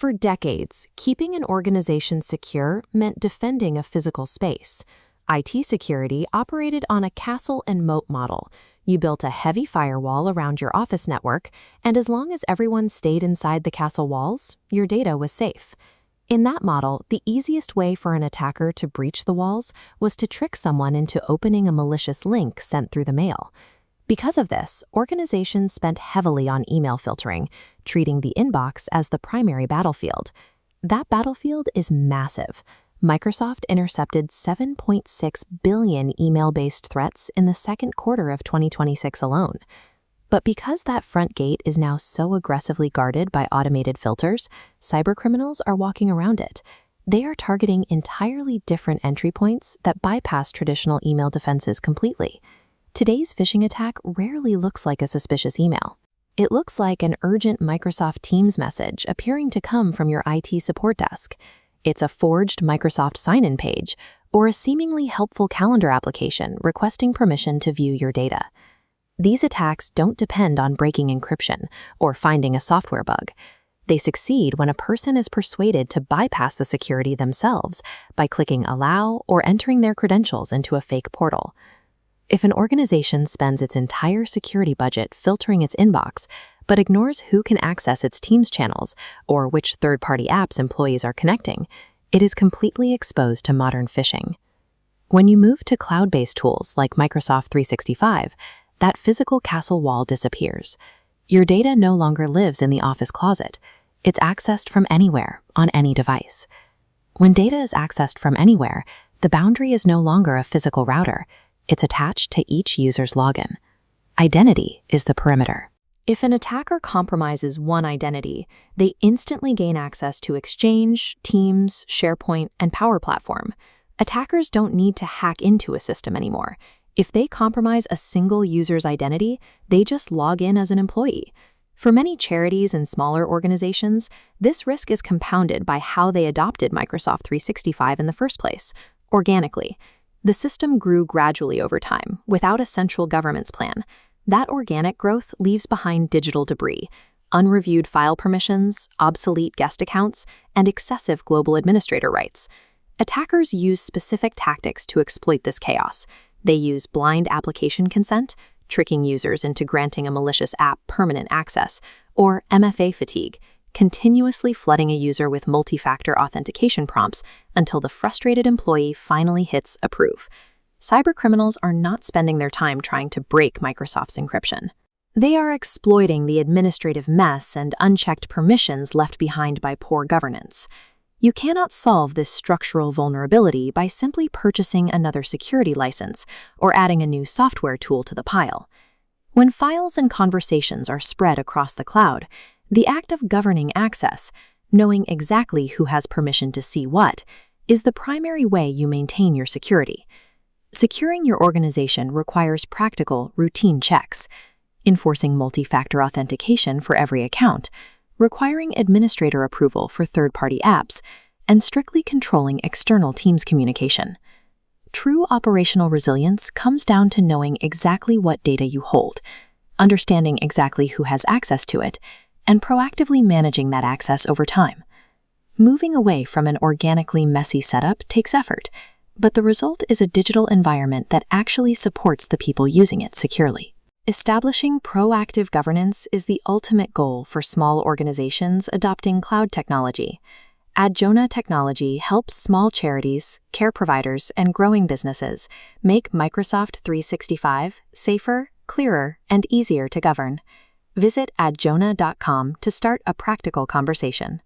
For decades, keeping an organization secure meant defending a physical space. IT security operated on a castle and moat model. You built a heavy firewall around your office network, and as long as everyone stayed inside the castle walls, your data was safe. In that model, the easiest way for an attacker to breach the walls was to trick someone into opening a malicious link sent through the mail. Because of this, organizations spent heavily on email filtering, treating the inbox as the primary battlefield. That battlefield is massive. Microsoft intercepted 7.6 billion email-based threats in the second quarter of 2026 alone. But because that front gate is now so aggressively guarded by automated filters, cybercriminals are walking around it. They are targeting entirely different entry points that bypass traditional email defenses completely. Today's phishing attack rarely looks like a suspicious email. It looks like an urgent Microsoft Teams message appearing to come from your IT support desk. It's a forged Microsoft sign-in page or a seemingly helpful calendar application requesting permission to view your data. These attacks don't depend on breaking encryption or finding a software bug. They succeed when a person is persuaded to bypass the security themselves by clicking allow or entering their credentials into a fake portal. If an organization spends its entire security budget filtering its inbox, but ignores who can access its Teams channels or which third-party apps employees are connecting, it is completely exposed to modern phishing. When you move to cloud-based tools like Microsoft 365, that physical castle wall disappears. Your data no longer lives in the office closet. It's accessed from anywhere, on any device. When data is accessed from anywhere, the boundary is no longer a physical router. It's attached to each user's login. Identity is the perimeter. If an attacker compromises one identity, they instantly gain access to Exchange, Teams, SharePoint, and Power Platform. Attackers don't need to hack into a system anymore. If they compromise a single user's identity, they just log in as an employee. For many charities and smaller organizations, this risk is compounded by how they adopted Microsoft 365 in the first place, organically. The system grew gradually over time, without a central governance plan. That organic growth leaves behind digital debris, unreviewed file permissions, obsolete guest accounts, and excessive global administrator rights. Attackers use specific tactics to exploit this chaos. They use blind application consent, tricking users into granting a malicious app permanent access, or MFA fatigue, continuously flooding a user with multi-factor authentication prompts until the frustrated employee finally hits approve. Cybercriminals are not spending their time trying to break Microsoft's encryption. They are exploiting the administrative mess and unchecked permissions left behind by poor governance. You cannot solve this structural vulnerability by simply purchasing another security license or adding a new software tool to the pile. When files and conversations are spread across the cloud, the act of governing access, knowing exactly who has permission to see what, is the primary way you maintain your security. Securing your organization requires practical, routine checks, enforcing multi-factor authentication for every account, requiring administrator approval for third-party apps, and strictly controlling external Teams communication. True operational resilience comes down to knowing exactly what data you hold, understanding exactly who has access to it, and proactively managing that access over time. Moving away from an organically messy setup takes effort, but the result is a digital environment that actually supports the people using it securely. Establishing proactive governance is the ultimate goal for small organizations adopting cloud technology. Adjona technology helps small charities, care providers, and growing businesses make Microsoft 365 safer, clearer, and easier to govern. Visit adjona.com to start a practical conversation.